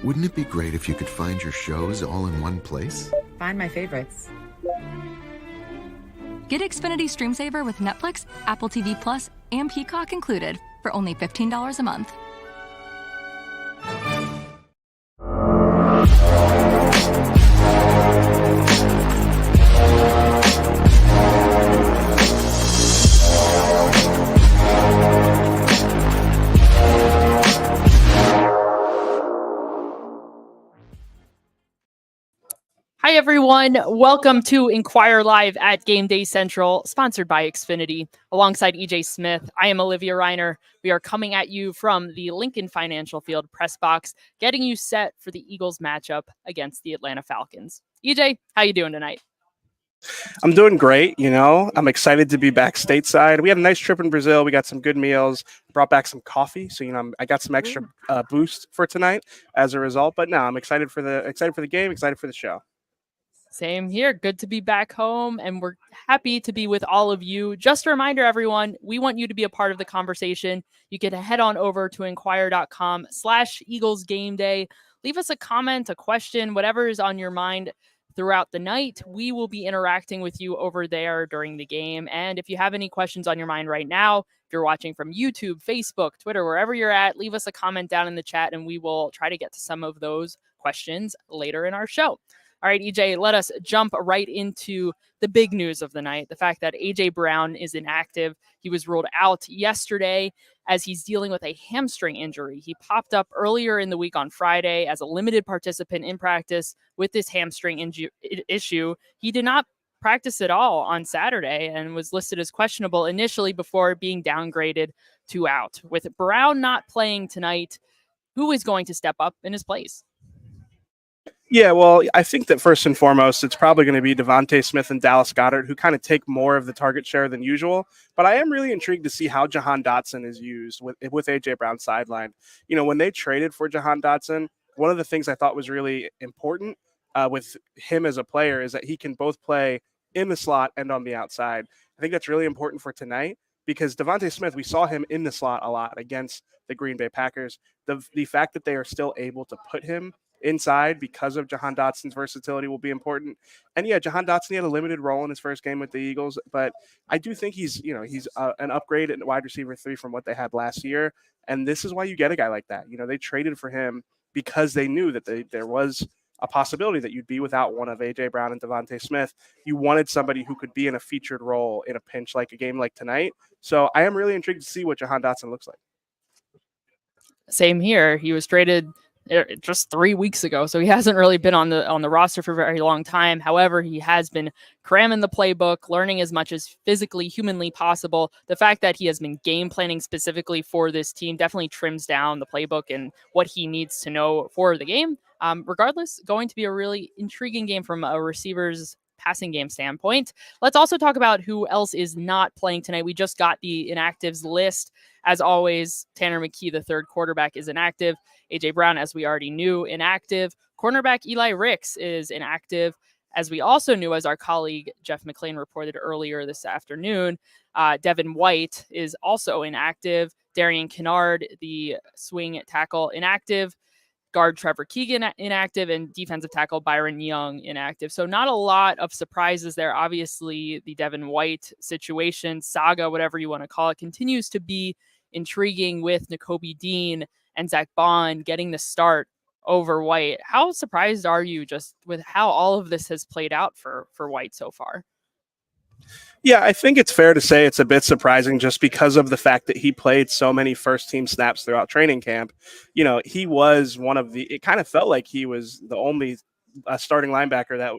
Wouldn't it be great if you could find your shows all in one place? Find my favorites. Get Xfinity Stream Saver with Netflix, Apple TV Plus, and Peacock included for only $15 a month. Hi, everyone. Welcome to Inquirer Live at Gameday Central, sponsored by Xfinity. Alongside EJ Smith, I am Olivia Reiner. We are coming at you from the Lincoln Financial Field press box, getting you set for the Eagles matchup against the Atlanta Falcons. EJ, how you doing tonight? I'm doing great. I'm excited to be back stateside. We had a nice trip in Brazil. We got some good meals, brought back some coffee. So, I got some extra boost for tonight as a result. But no, I'm excited for the game, excited for the show. Same here. Good to be back home, and we're happy to be with all of you. Just a reminder, everyone, we want you to be a part of the conversation. You can head on over to inquirer.com/Eagles Game Day. Leave us a comment, a question, whatever is on your mind throughout the night. We will be interacting with you over there during the game. And if you have any questions on your mind right now, if you're watching from YouTube, Facebook, Twitter, wherever you're at, leave us a comment down in the chat, and we will try to get to some of those questions later in our show. All right, EJ, let us jump right into the big news of the night. The fact that A.J. Brown is inactive. He was ruled out yesterday as he's dealing with a hamstring injury. He popped up earlier in the week on Friday as a limited participant in practice with this hamstring issue. He did not practice at all on Saturday and was listed as questionable initially before being downgraded to out. With Brown not playing tonight, who is going to step up in his place? Yeah, well, I think that first and foremost, it's probably going to be Devontae Smith and Dallas Goedert, who kind of take more of the target share than usual. But I am really intrigued to see how Jahan Dotson is used with A.J. Brown sidelined. When they traded for Jahan Dotson, one of the things I thought was really important with him as a player is that he can both play in the slot and on the outside. I think that's really important for tonight because Devontae Smith, we saw him in the slot a lot against the Green Bay Packers. The fact that they are still able to put him inside because of Jahan Dotson's versatility will be important. And yeah, Jahan Dotson had a limited role in his first game with the Eagles, but I do think he's an upgrade at wide receiver 3 from what they had last year. And this is why you get a guy like that. They traded for him because they knew that there was a possibility that you'd be without one of A.J. Brown and Devontae Smith. You wanted somebody who could be in a featured role in a pinch like a game like tonight. So I am really intrigued to see what Jahan Dotson looks like. Same here. He was traded just 3 weeks ago, so he hasn't really been on the roster for a very long time. However, he has been cramming the playbook, learning as much as physically, humanly possible. The fact that he has been game planning specifically for this team definitely trims down the playbook and what he needs to know for the game. Regardless, going to be a really intriguing game from a receiver's passing game standpoint. Let's also talk about who else is not playing tonight. We just got the inactives list. As always, Tanner McKee, the third quarterback, is inactive. A.J. Brown, as we already knew, inactive. Cornerback Eli Ricks is inactive. As we also knew, as our colleague Jeff McClain reported earlier this afternoon, Devin White is also inactive. Darian Kennard, the swing tackle, inactive. Guard Trevor Keegan inactive, and defensive tackle Byron Young inactive. So not a lot of surprises there. Obviously, the Devin White situation, saga, whatever you want to call it, continues to be intriguing with Nakobe Dean and Zach Bond getting the start over White. How surprised are you just with how all of this has played out for White so far? Yeah, I think it's fair to say it's a bit surprising just because of the fact that he played so many first-team snaps throughout training camp. He was it kind of felt like he was the only starting linebacker that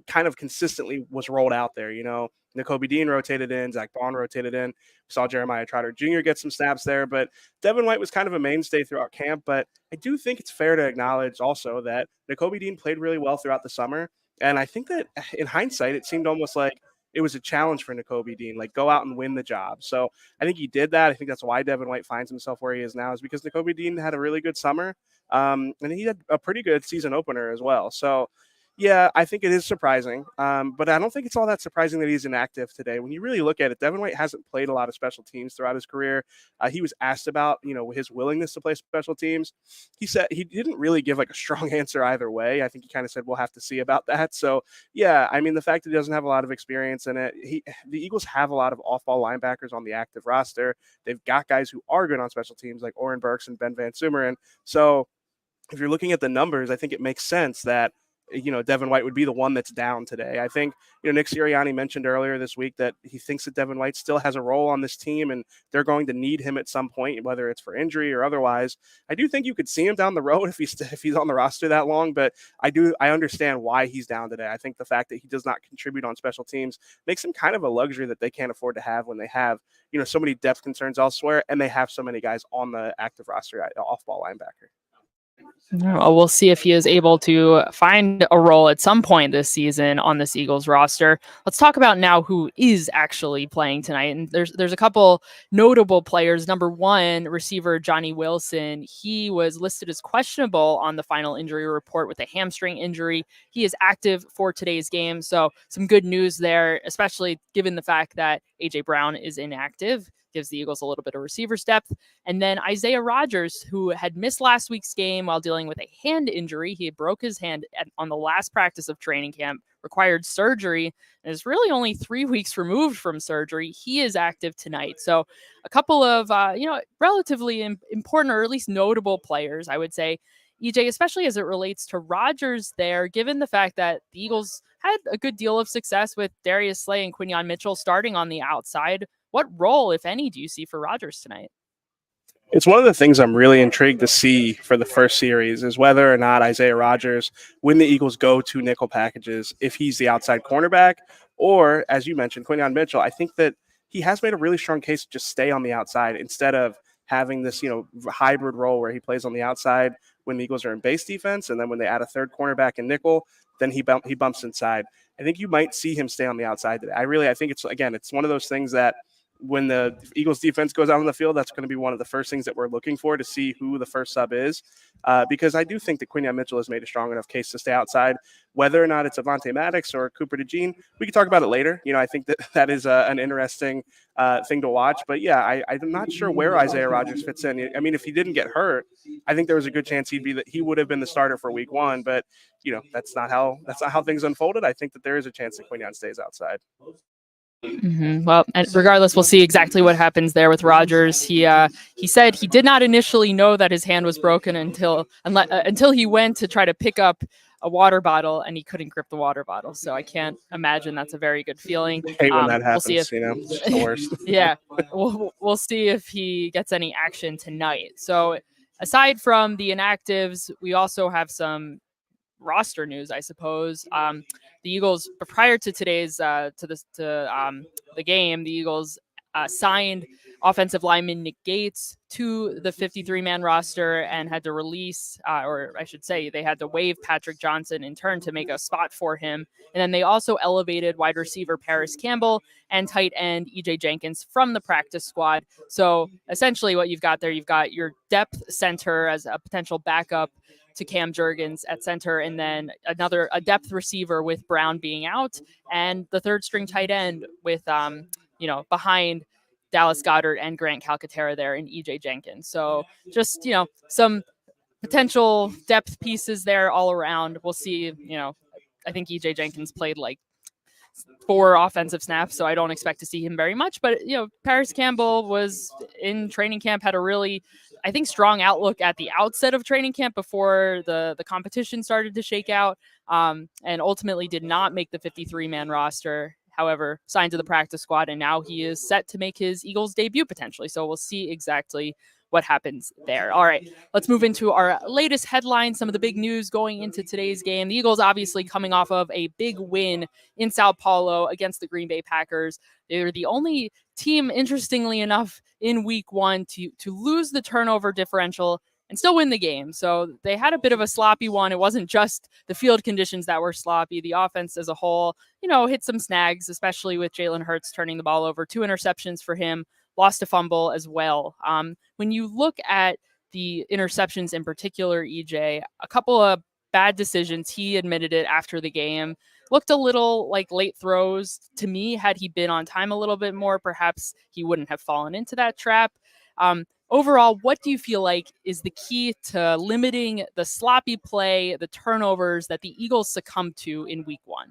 kind of consistently was rolled out there. Nakobe Dean rotated in, Zach Bond rotated in. We saw Jeremiah Trotter Jr. get some snaps there, but Devin White was kind of a mainstay throughout camp. But I do think it's fair to acknowledge also that Nakobe Dean played really well throughout the summer. And I think that in hindsight, it seemed almost like it was a challenge for Nakobe Dean, like go out and win the job. So I think he did that. I think that's why Devin White finds himself where he is now, is because Nakobe Dean had a really good summer. And he had a pretty good season opener as well. So, Yeah, I think it is surprising, but I don't think it's all that surprising that he's inactive today. When you really look at it, Devin White hasn't played a lot of special teams throughout his career. He was asked about, his willingness to play special teams. He said he didn't really give like a strong answer either way. I think he kind of said we'll have to see about that. So yeah, I mean the fact that he doesn't have a lot of experience in it, the Eagles have a lot of off-ball linebackers on the active roster. They've got guys who are good on special teams like Oren Burks and Ben Van Sumeren. So if you're looking at the numbers, I think it makes sense that Devin White would be the one that's down today. I think Nick Sirianni mentioned earlier this week that he thinks that Devin White still has a role on this team, and they're going to need him at some point, whether it's for injury or otherwise. I do think you could see him down the road if he's on the roster that long, but I understand why he's down today. I think the fact that he does not contribute on special teams makes him kind of a luxury that they can't afford to have when they have so many depth concerns elsewhere, and they have so many guys on the active roster at off-ball linebacker. Well, we'll see if he is able to find a role at some point this season on this Eagles roster. Let's talk about now who is actually playing tonight. And there's a couple notable players. Number one, receiver Johnny Wilson. He was listed as questionable on the final injury report with a hamstring injury. He is active for today's game. So some good news there, especially given the fact that A.J. Brown is inactive. Gives the Eagles a little bit of receiver's depth. And then Isaiah Rodgers, who had missed last week's game while dealing with a hand injury. He broke his hand on the last practice of training camp, required surgery, and is really only 3 weeks removed from surgery. He is active tonight. So a couple of, relatively important or at least notable players, I would say. EJ, especially as it relates to Rodgers there, given the fact that the Eagles had a good deal of success with Darius Slay and Quinyon Mitchell starting on the outside. What role, if any, do you see for Rodgers tonight? It's one of the things I'm really intrigued to see for the first series is whether or not Isaiah Rodgers, when the Eagles go to nickel packages, if he's the outside cornerback, or as you mentioned, Quinyon Mitchell. I think that he has made a really strong case to just stay on the outside instead of having this, hybrid role where he plays on the outside when the Eagles are in base defense, and then when they add a third cornerback in nickel, then he bumps inside. I think you might see him stay on the outside today. I think it's one of those things that when the Eagles defense goes out on the field, that's going to be one of the first things that we're looking for to see who the first sub is. Because I do think that Quinyon Mitchell has made a strong enough case to stay outside. Whether or not it's Avonte Maddox or Cooper DeJean, we can talk about it later. I think that is an interesting thing to watch. But yeah, I'm not sure where Isaiah Rodgers fits in. I mean, if he didn't get hurt, I think there was a good chance he would have been the starter for week one. But that's not how things unfolded. I think that there is a chance that Quinyon stays outside. Mm-hmm. Well, and regardless, we'll see exactly what happens there with Rodgers. He said he did not initially know that his hand was broken until he went to try to pick up a water bottle and he couldn't grip the water bottle. So I can't imagine that's a very good feeling. I hate when that happens. We'll see if, it's the worst. Yeah, we'll see if he gets any action tonight. So aside from the inactives, we also have some roster news, I suppose. The Eagles, prior to today's the game, the Eagles signed offensive lineman Nick Gates to the 53-man roster and had to release, or I should say, they had to waive Patrick Johnson in turn to make a spot for him. And then they also elevated wide receiver Paris Campbell and tight end EJ Jenkins from the practice squad. So essentially what you've got there, you've got your depth center as a potential backup to Cam Jurgens at center, and then a depth receiver with Brown being out, and the third string tight end with behind Dallas Goedert and Grant Calcaterra there in EJ Jenkins. So just some potential depth pieces there all around. We'll see. I think EJ Jenkins played like 4 offensive snaps, so I don't expect to see him very much. But Paris Campbell was in training camp, had a really, I think, strong outlook at the outset of training camp before the competition started to shake out, and ultimately did not make the 53-man roster. However, signed to the practice squad, and now he is set to make his Eagles debut potentially. So we'll see exactly what happens there. All right, let's move into our latest headlines, some of the big news going into today's game. The Eagles obviously coming off of a big win in Sao Paulo against the Green Bay Packers. They're the only team, interestingly enough, in week one to lose the turnover differential and still win the game. So they had a bit of a sloppy one. It wasn't just the field conditions that were sloppy. The offense as a whole, hit some snags, especially with Jalen Hurts turning the ball over. 2 interceptions for him, lost a fumble as well. When you look at the interceptions in particular, EJ, a couple of bad decisions. He admitted it after the game. Looked a little like late throws to me. Had he been on time a little bit more, perhaps he wouldn't have fallen into that trap. Overall, what do you feel like is the key to limiting the sloppy play, the turnovers that the Eagles succumbed to in week 1?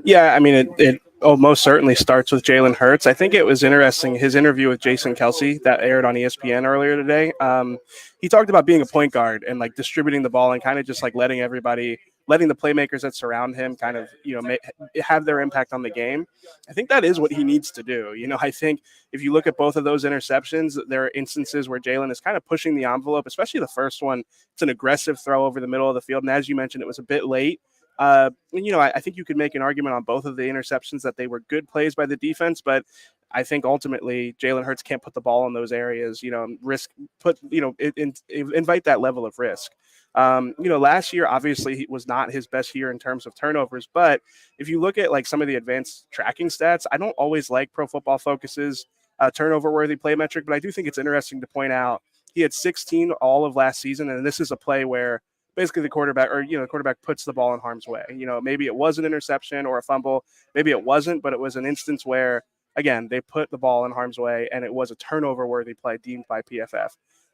Yeah, I mean, it most certainly starts with Jalen Hurts. I think it was interesting, his interview with Jason Kelsey that aired on ESPN earlier today. He talked about being a point guard and like distributing the ball and kind of just like letting the playmakers that surround him kind of, have their impact on the game. I think that is what he needs to do. I think if you look at both of those interceptions, there are instances where Jalen is kind of pushing the envelope, especially the first one. It's an aggressive throw over the middle of the field. And as you mentioned, it was a bit late. I think you could make an argument on both of the interceptions that they were good plays by the defense, but I think ultimately Jalen Hurts can't put the ball in those areas, invite that level of risk. Last year, obviously, he was not his best year in terms of turnovers, but if you look at like some of the advanced tracking stats, I don't always like Pro Football Focus's turnover worthy play metric, but I do think it's interesting to point out he had 16 all of last season, and this is a play where basically the quarterback puts the ball in harm's way. Maybe it was an interception or a fumble. Maybe it wasn't, but it was an instance where, again, they put the ball in harm's way and it was a turnover-worthy play deemed by PFF.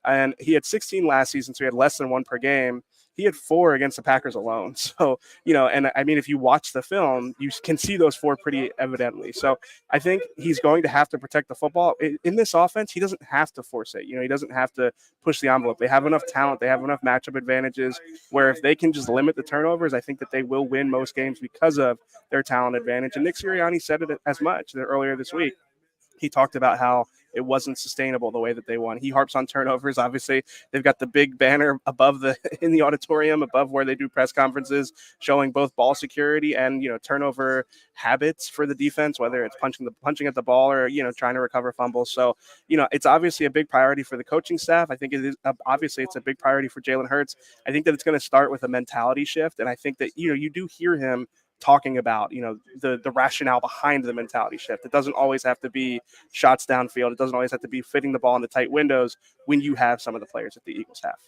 And he had 16 last season, so he had less than 1 per game. He had 4 against the Packers alone. So, and I mean, if you watch the film, you can see those 4 pretty evidently. So I think he's going to have to protect the football. In this offense, he doesn't have to force it. He doesn't have to push the envelope. They have enough talent. They have enough matchup advantages where if they can just limit the turnovers, I think that they will win most games because of their talent advantage. And Nick Sirianni said it as much earlier this week. He talked about how it wasn't sustainable the way that they won. He harps on turnovers. Obviously, they've got the big banner in the auditorium above where they do press conferences showing both ball security and, turnover habits for the defense, whether it's punching at the ball or, trying to recover fumbles. So, it's obviously a big priority for the coaching staff. I think it is obviously it's a big priority for Jalen Hurts. I think that it's going to start with a mentality shift. And I think that, you do hear him talking about, the rationale behind the mentality shift. It doesn't always have to be shots downfield. It doesn't always have to be fitting the ball in the tight windows when you have some of the players that the Eagles have.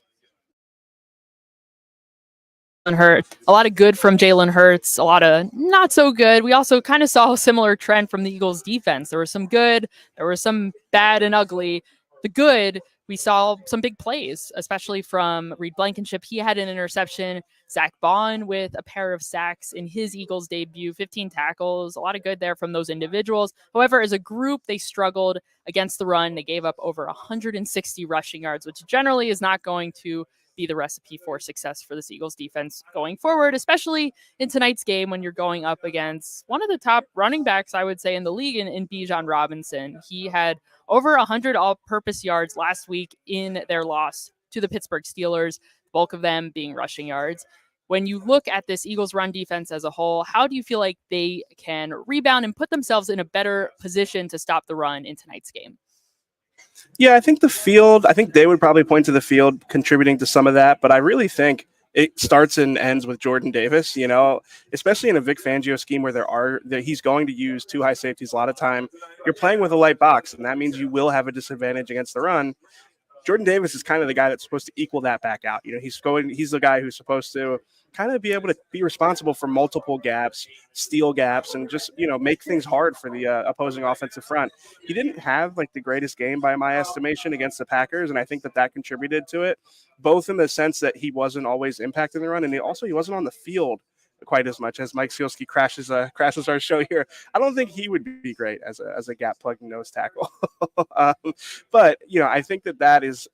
A lot of good from Jalen Hurts, a lot of not so good. We also kind of saw a similar trend from the Eagles defense. There was some good, there was some bad and ugly. The good, we saw some big plays, especially from Reed Blankenship. He had an interception. Zach Bond with a pair of sacks in his Eagles debut, 15 tackles, a lot of good there from those individuals. However, as a group, they struggled against the run. They gave up over 160 rushing yards, which generally is not going to be the recipe for success for this Eagles defense going forward, especially in tonight's game when you're going up against one of the top running backs, I would say, in the league in Bijan Robinson. He had over 100 all-purpose yards last week in their loss to the Pittsburgh Steelers, bulk of them being rushing yards. When you look at this Eagles run defense as a whole, how do you feel like they can rebound and put themselves in a better position to stop the run in tonight's game? Yeah, I think they would probably point to the field contributing to some of that, but I really think it starts and ends with Jordan Davis, especially in a Vic Fangio scheme where he's going to use 2 high safeties a lot of time. You're playing with a light box, and that means you will have a disadvantage against the run. Jordan Davis is kind of the guy that's supposed to equal that back out. He's the guy who's supposed to kind of be able to be responsible for multiple gaps, steal gaps, and just, make things hard for the opposing offensive front. He didn't have like the greatest game by my estimation against the Packers, and I think that contributed to it, both in the sense that he wasn't always impacting the run, and he wasn't on the field quite as much. As Mike Sielski crashes our show here, I don't think he would be great as a gap plugging nose tackle. But I think that is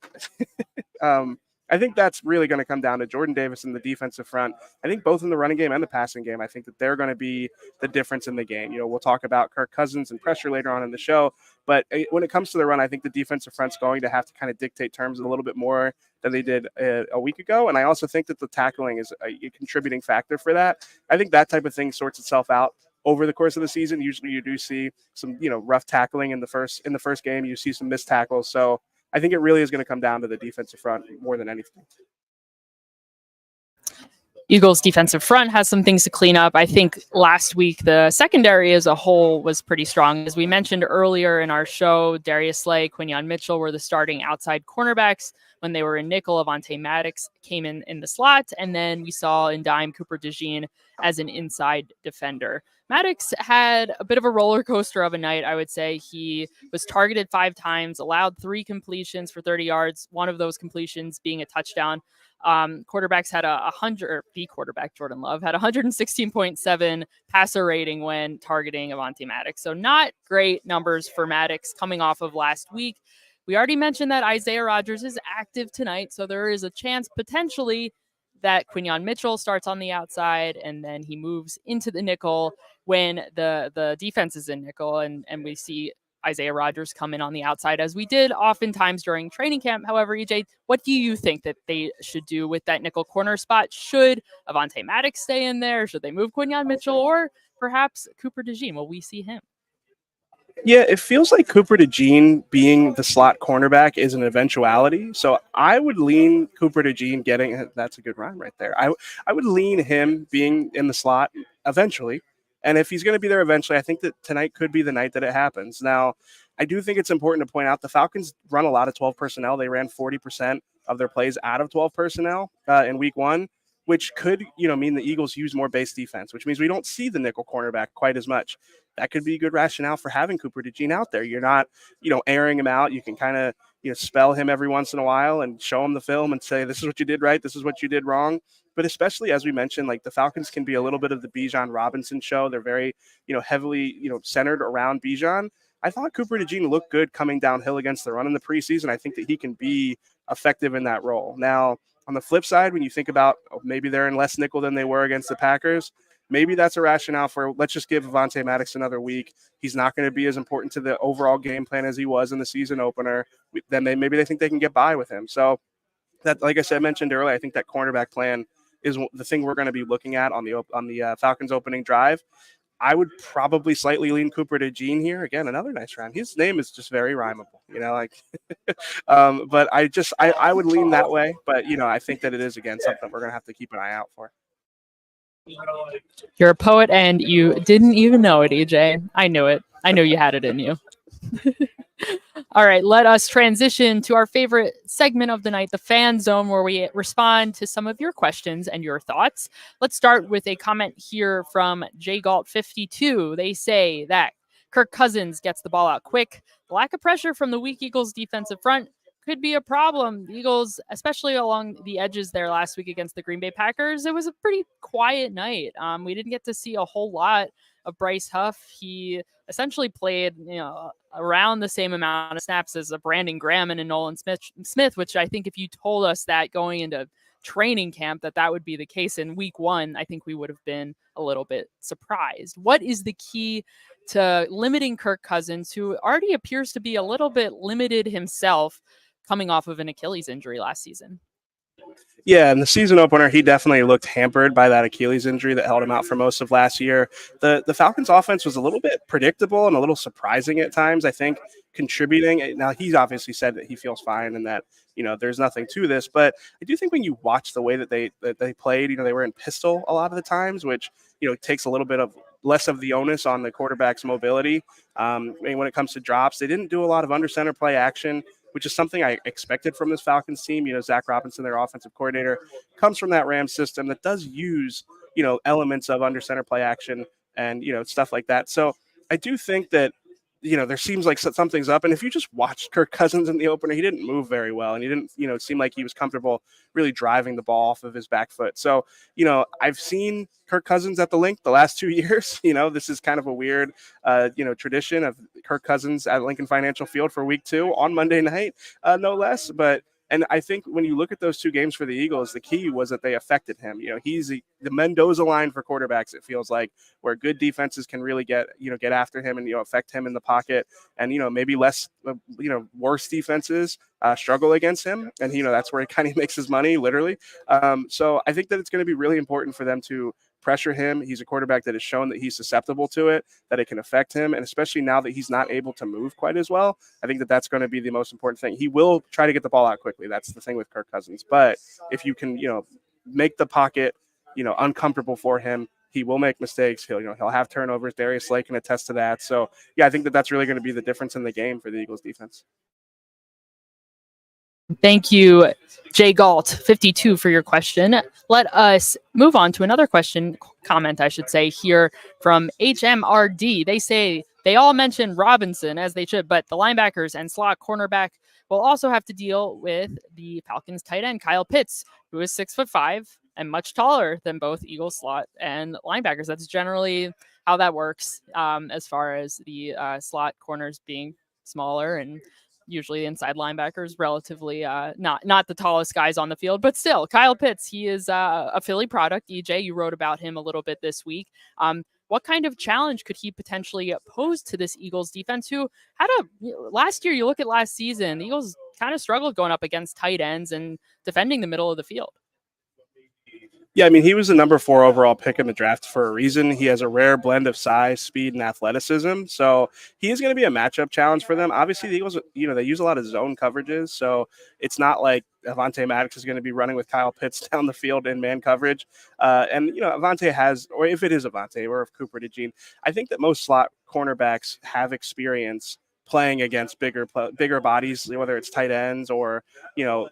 I think that's really going to come down to Jordan Davis and the defensive front. I think both in the running game and the passing game, I think that they're going to be the difference in the game. We'll talk about Kirk Cousins and pressure later on in the show, but when it comes to the run, I think the defensive front's going to have to kind of dictate terms a little bit more than they did a week ago. And I also think that the tackling is a contributing factor for that. I think that type of thing sorts itself out over the course of the season. Usually you do see some, rough tackling in the first game. You see some missed tackles. So I think it really is going to come down to the defensive front more than anything. Eagles defensive front has some things to clean up. I think last week the secondary as a whole was pretty strong. As we mentioned earlier in our show, Darius Slay, Quinyon Mitchell were the starting outside cornerbacks. When they were in nickel, Avonte Maddox came in the slot, and then we saw in dime Cooper DeJean as an inside defender. Maddox had a bit of a roller coaster of a night, I would say. He was targeted 5 times, allowed 3 completions for 30 yards, one of those completions being a touchdown. Quarterbacks had the quarterback, Jordan Love, had 116.7 passer rating when targeting Avonte Maddox. So not great numbers for Maddox coming off of last week. We already mentioned that Isaiah Rodgers is active tonight, so there is a chance potentially that Quinyon Mitchell starts on the outside and then he moves into the nickel when the defense is in nickel, and we see Isaiah Rodgers come in on the outside, as we did oftentimes during training camp. However, EJ, what do you think that they should do with that nickel corner spot? Should Avonte Maddox stay in there? Should they move Quinyon Mitchell, or perhaps Cooper DeJean? Will we see him? Yeah, it feels like Cooper DeJean being the slot cornerback is an eventuality. So I would lean Cooper DeJean getting, that's a good rhyme right there. I would lean him being in the slot eventually. And if he's going to be there eventually, I think that tonight could be the night that it happens. Now, I do think it's important to point out the Falcons run a lot of 12 personnel. They ran 40% of their plays out of 12 personnel in week 1, which could, mean the Eagles use more base defense, which means we don't see the nickel cornerback quite as much. That could be a good rationale for having Cooper DeJean out there. You're not, airing him out. You can kind of, spell him every once in a while and show him the film and say, this is what you did right, this is what you did wrong. But especially, as we mentioned, like the Falcons can be a little bit of the Bijan Robinson show. They're very, heavily, centered around Bijan. I thought Cooper DeJean looked good coming downhill against the run in the preseason. I think that he can be effective in that role. Now, on the flip side, when you think about maybe they're in less nickel than they were against the Packers, maybe that's a rationale for let's just give Avonte Maddox another week. He's not going to be as important to the overall game plan as he was in the season opener. Then maybe they think they can get by with him. So that, like I said, mentioned earlier, I think that cornerback plan is the thing we're going to be looking at on the Falcons opening drive. I would probably slightly lean Cooper DeJean here. Again, another nice round. His name is just very rhymable, but I would lean that way. But, I think that it is, again, something we're going to have to keep an eye out for. You're a poet and you didn't even know it, EJ. I knew it. I knew you had it in you. All right, let us transition to our favorite segment of the night, the Fan Zone, where we respond to some of your questions and your thoughts. Let's start with a comment here from JGalt52. They say that Kirk Cousins gets the ball out quick. The lack of pressure from the weak Eagles defensive front could be a problem. The Eagles, especially along the edges there last week against the Green Bay Packers, it was a pretty quiet night. We didn't get to see a whole lot of Bryce Huff. He essentially played, around the same amount of snaps as a Brandon Graham and a Nolan Smith, which I think if you told us that going into training camp that would be the case in week 1, I think we would have been a little bit surprised. What is the key to limiting Kirk Cousins, who already appears to be a little bit limited himself coming off of an Achilles injury last season? Yeah, in the season opener, he definitely looked hampered by that Achilles injury that held him out for most of last year. The Falcons' offense was a little bit predictable and a little surprising at times, I think, contributing. Now, he's obviously said that he feels fine and that, there's nothing to this. But I do think when you watch the way that they played, they were in pistol a lot of the times, which, takes a little bit of less of the onus on the quarterback's mobility. When it comes to drops, they didn't do a lot of under center play action, which is something I expected from this Falcons team. Zach Robinson, their offensive coordinator, comes from that Rams system that does use, elements of under center play action and, stuff like that. So I do think that, there seems like something's up. And if you just watched Kirk Cousins in the opener, he didn't move very well. And he didn't, seem like he was comfortable really driving the ball off of his back foot. So, I've seen Kirk Cousins at the Link the last 2 years. This is kind of a weird, tradition of Kirk Cousins at Lincoln Financial Field for week 2 on Monday night, no less. And I think when you look at those 2 games for the Eagles, the key was that they affected him. He's the Mendoza line for quarterbacks, it feels like, where good defenses can really get after him and, affect him in the pocket. And, maybe less, worse defenses struggle against him. And, that's where he kind of makes his money, literally. So I think that it's going to be really important for them to pressure him. He's a quarterback that has shown that he's susceptible to it, that it can affect him. And especially now that he's not able to move quite as well, I think that that's going to be the most important thing. He will try to get the ball out quickly. That's the thing with Kirk Cousins. But if you can, make the pocket uncomfortable for him. He will make mistakes. He'll have turnovers. Darius Slay can attest to that. So yeah, I think that that's really going to be the difference in the game for the Eagles defense. Thank you, Jay Galt, 52, for your question. Let us move on to another comment, I should say, here from HMRD. They say they all mention Robinson, as they should, but the linebackers and slot cornerback will also have to deal with the Falcons tight end, Kyle Pitts, who is 6'5" and much taller than both Eagles slot and linebackers. That's generally how that works, as far as the slot corners being smaller and usually inside linebackers, relatively not the tallest guys on the field, but still, Kyle Pitts, he is a Philly product. EJ, you wrote about him a little bit this week. What kind of challenge could he potentially pose to this Eagles defense, who had last year, you look at last season, the Eagles kind of struggled going up against tight ends and defending the middle of the field? Yeah, I mean, he was the number 4 overall pick in the draft for a reason. He has a rare blend of size, speed, and athleticism. So he is going to be a matchup challenge for them. Obviously, the Eagles, they use a lot of zone coverages. So it's not like Avonte Maddox is going to be running with Kyle Pitts down the field in man coverage. Avonte has, or if it is Avonte or if Cooper DeJean, I think that most slot cornerbacks have experience playing against bigger bodies, whether it's tight ends or,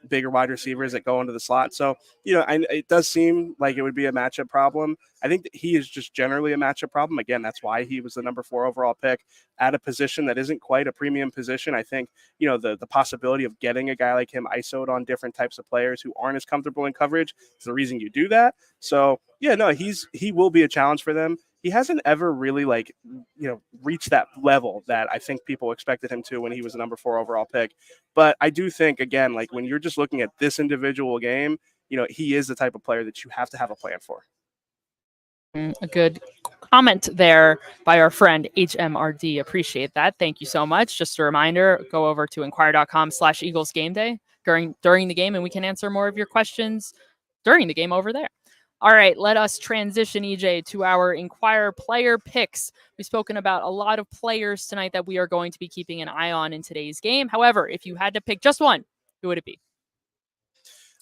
bigger wide receivers that go into the slot. So, it does seem like it would be a matchup problem. I think that he is just generally a matchup problem. Again, that's why he was the number 4 overall pick at a position that isn't quite a premium position. I think, the possibility of getting a guy like him ISO'd on different types of players who aren't as comfortable in coverage is the reason you do that. So, yeah, no, he will be a challenge for them. He hasn't ever really reached that level that I think people expected him to when he was the number 4 overall pick. But I do think, again, when you're just looking at this individual game, he is the type of player that you have to have a plan for. A good comment there by our friend HMRD. Appreciate that. Thank you so much. Just a reminder, go over to inquirer.com/Eagles Game Day during the game, and we can answer more of your questions during the game over there. All right, let us transition, EJ, to our Inquirer player picks. We've spoken about a lot of players tonight that we are going to be keeping an eye on in today's game. However, if you had to pick just one, who would it be?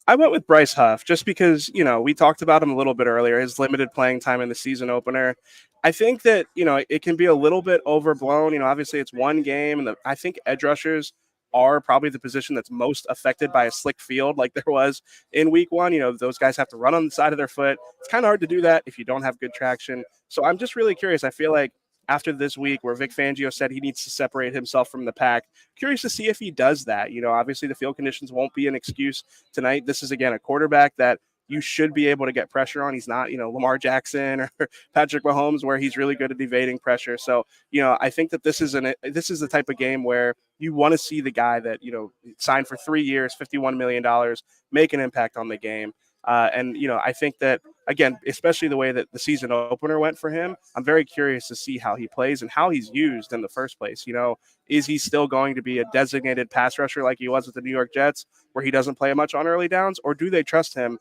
I went with Bryce Huff just because, we talked about him a little bit earlier, his limited playing time in the season opener. I think that, it can be a little bit overblown. Obviously it's one game, and I think edge rushers are probably the position that's most affected by a slick field like there was in week 1. Those guys have to run on the side of their foot. It's kind of hard to do that if you don't have good traction. So I'm just really curious. I feel like after this week where Vic Fangio said he needs to separate himself from the pack, curious to see if he does that. Obviously the field conditions won't be an excuse tonight. This is, again, a quarterback that you should be able to get pressure on. He's not, Lamar Jackson or Patrick Mahomes, where he's really good at evading pressure. So, I think that this is the type of game where you want to see the guy that, signed for 3 years, $51 million, make an impact on the game. I think that, again, especially the way that the season opener went for him, I'm very curious to see how he plays and how he's used in the first place. Is he still going to be a designated pass rusher like he was with the New York Jets, where he doesn't play much on early downs, or do they trust him,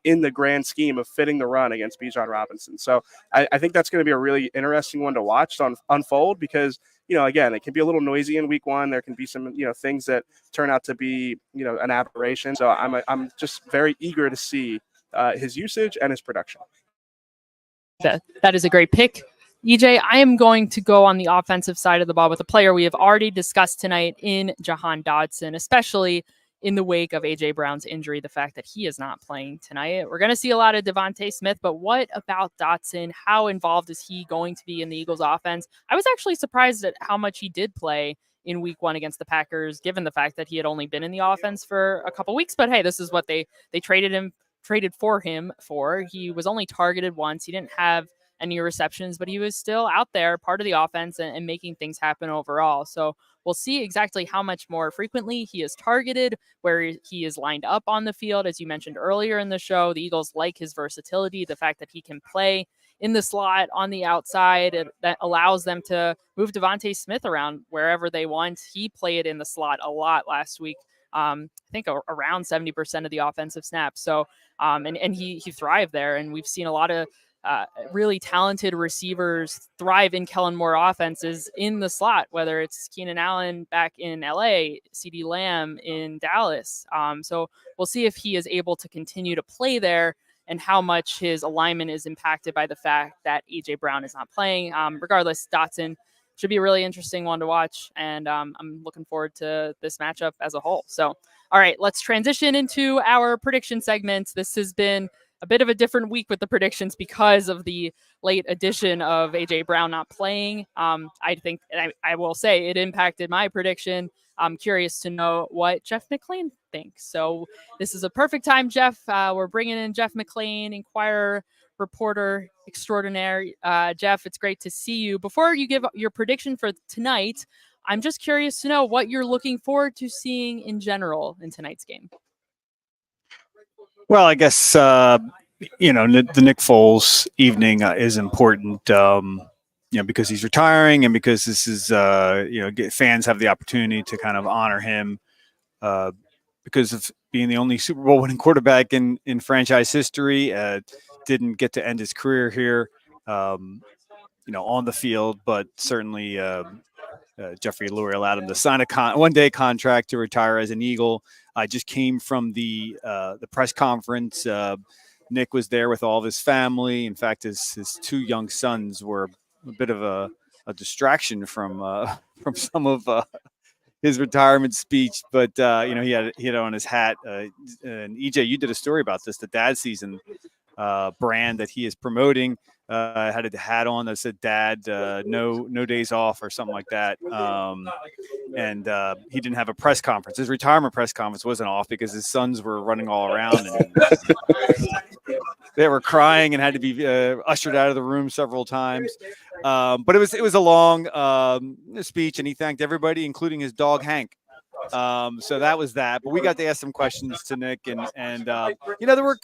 in the grand scheme of fitting the run against Bijan Robinson? So I think that's going to be a really interesting one to watch unfold because, again, it can be a little noisy in week 1. There can be some, things that turn out to be, an aberration. So I'm just very eager to see his usage and his production. That is a great pick. EJ, I am going to go on the offensive side of the ball with a player we have already discussed tonight in Jahan Dotson, especially in the wake of A.J. Brown's injury, the fact that he is not playing tonight. We're going to see a lot of Devontae Smith, but what about Dotson? How involved is he going to be in the Eagles offense? I was actually surprised at how much he did play in week 1 against the Packers, given the fact that he had only been in the offense for a couple weeks. But hey, this is what they traded for him for. He was only targeted once. He didn't have any receptions, but he was still out there, part of the offense and making things happen overall. So we'll see exactly how much more frequently he is targeted, where he is lined up on the field. As you mentioned earlier in the show, the Eagles like his versatility, the fact that he can play in the slot on the outside. That allows them to move Devontae Smith around wherever they want. He played in the slot a lot last week. I think around 70% of the offensive snaps. So, and he thrived there. And we've seen a lot of really talented receivers thrive in Kellen Moore offenses in the slot, whether it's Keenan Allen back in LA, CeeDee Lamb in Dallas. So we'll see if he is able to continue to play there and how much his alignment is impacted by the fact that AJ Brown is not playing. Regardless, Dotson should be a really interesting one to watch, and I'm looking forward to this matchup as a whole. So, all right, let's transition into our prediction segment. This has been a bit of a different week with the predictions because of the late addition of AJ Brown not playing. I think I will say it impacted my prediction. I'm curious to know what Jeff McLean thinks. So this is a perfect time, Jeff. We're bringing in Jeff McLean, Inquirer reporter extraordinaire. Jeff, it's great to see you. Before you give your prediction for tonight, I'm just curious to know what you're looking forward to seeing in general in tonight's game. Well, I guess, the Nick Foles evening is important, because he's retiring and because this is, fans have the opportunity to kind of honor him because of being the only Super Bowl winning quarterback in franchise history. Didn't get to end his career here, on the field, but certainly Jeffrey Lurie allowed him to sign a one-day contract to retire as an Eagle. I just came from the press conference. Nick was there with all of his family. In fact, his two young sons were a bit of a distraction from some of his retirement speech. But he had it on his hat. And EJ, you did a story about this, the Dad Season brand that he is promoting. Had a hat on that said "Dad, no days off" or something like that. And he didn't have a press conference. His retirement press conference wasn't off because his sons were running all around and they were crying and had to be ushered out of the room several times. But it was a long speech, and he thanked everybody, including his dog Hank. So that was that. But we got to ask some questions to Nick, and there were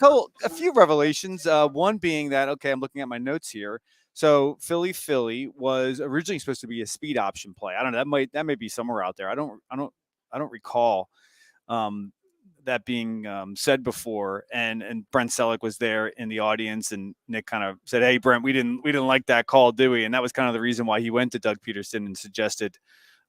a few revelations. One being that, okay, I'm looking at my notes here. So Philly was originally supposed to be a speed option play. I don't know. That may be somewhere out there. I don't recall that being said before. And Brent Selleck was there in the audience, and Nick kind of said, "Hey, Brent, we didn't like that call, did we?" And that was kind of the reason why he went to Doug Peterson and suggested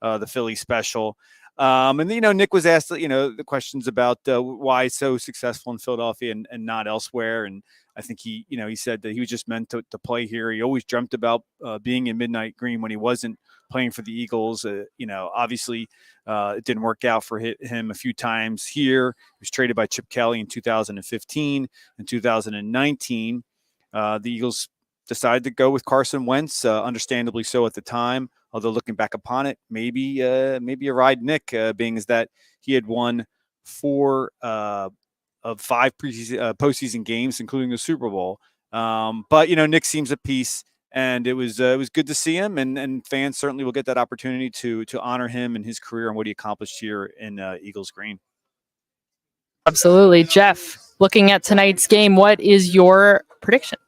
the Philly special. And Nick was asked, the questions about why so successful in Philadelphia and not elsewhere. And I think he said that he was just meant to play here. He always dreamt about being in Midnight Green when he wasn't playing for the Eagles. Obviously it didn't work out for him a few times here. He was traded by Chip Kelly in 2015 and 2019. The Eagles decided to go with Carson Wentz, understandably so at the time. Although looking back upon it, maybe a ride Nick, being as that he had won 4 of 5 postseason games, including the Super Bowl. But Nick seems at peace, and it was good to see him, and fans certainly will get that opportunity to honor him and his career and what he accomplished here in Eagles Green. Absolutely, Jeff. Looking at tonight's game, what is your prediction?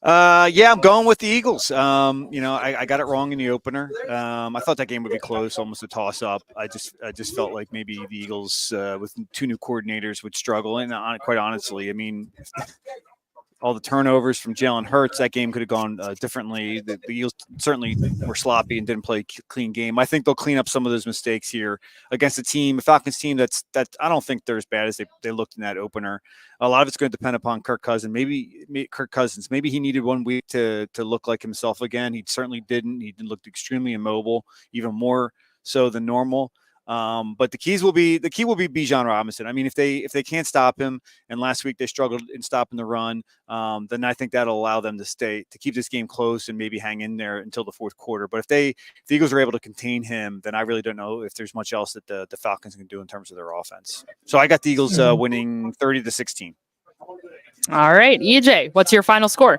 I'm going with the Eagles. I got it wrong in the opener. I thought that game would be close, almost a toss up. I just felt like maybe the Eagles with 2 new coordinators would struggle. And quite honestly, I mean, all the turnovers from Jalen Hurts, that game could have gone differently. The Eagles certainly were sloppy and didn't play a clean game. I think they'll clean up some of those mistakes here against a Falcons team that I don't think they're as bad as they looked in that opener. A lot of it's going to depend upon Kirk Cousins. Maybe he needed 1 week to look like himself again. He certainly didn't. He looked extremely immobile, even more so than normal. But the key will be Bijan Robinson. I mean, if they can't stop him, and last week they struggled in stopping the run, then I think that'll allow them to keep this game close and maybe hang in there until the fourth quarter. But if the Eagles are able to contain him, then I really don't know if there's much else that the Falcons can do in terms of their offense. So I got the Eagles winning 30-16. All right, EJ, what's your final score?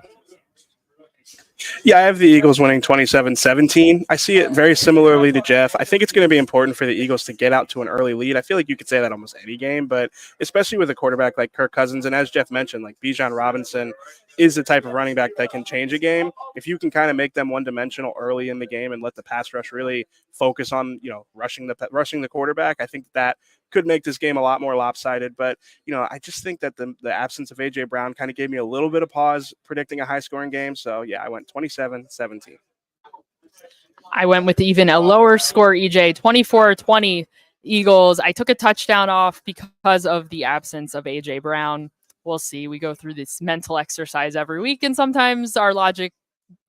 Yeah, I have the Eagles winning 27-17. I see it very similarly to Jeff. I think it's going to be important for the Eagles to get out to an early lead. I feel like you could say that almost any game, but especially with a quarterback like Kirk Cousins. And as Jeff mentioned, like Bijan Robinson is the type of running back that can change a game. If you can kind of make them one-dimensional early in the game and let the pass rush really focus on, rushing the quarterback, I think that could make this game a lot more lopsided. But, I just think that the absence of A.J. Brown kind of gave me a little bit of pause predicting a high-scoring game. So, yeah, I went 27-17. I went with even a lower score, EJ, 24-20 Eagles. I took a touchdown off because of the absence of A.J. Brown. we'll see. We go through this mental exercise every week, and sometimes our logic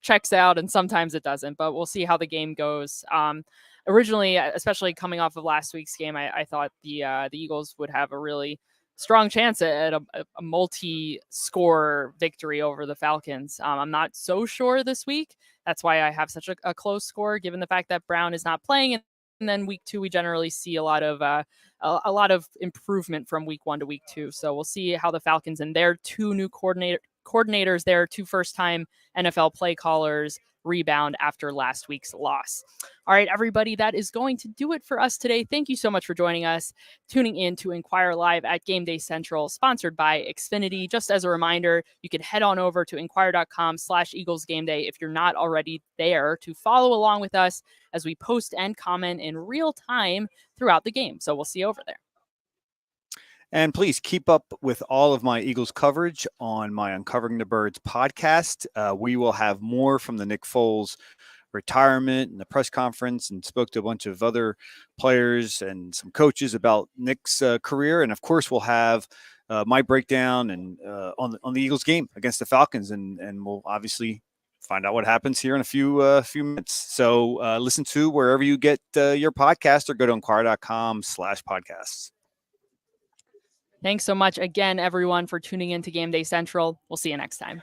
checks out and sometimes it doesn't, but we'll see how the game goes. Originally, especially coming off of last week's game, I thought the Eagles would have a really strong chance at a multi-score victory over the Falcons. I'm not so sure this week. That's why I have such a close score, given the fact that Brown is not playing. And then week 2, we generally see a lot of improvement from week 1 to week 2. So we'll see how the Falcons and their 2 new coordinators, their 2 first-time NFL play callers, rebound after last week's loss. All right, everybody, that is going to do it for us today. Thank you so much for joining us, tuning in to Inquire Live at Gameday Central, sponsored by Xfinity. Just as a reminder, you can head on over to inquire.com/Eagles Game Day if you're not already there to follow along with us as we post and comment in real time throughout the game. So we'll see you over there. And please keep up with all of my Eagles coverage on my Uncovering the Birds podcast. We will have more from the Nick Foles retirement and the press conference, and spoke to a bunch of other players and some coaches about Nick's career. And of course, we'll have my breakdown and on the Eagles game against the Falcons, and we'll obviously find out what happens here in a few minutes. So listen to wherever you get your podcast, or go to inquire.com/podcasts. Thanks so much again, everyone, for tuning in to Game Day Central. We'll see you next time.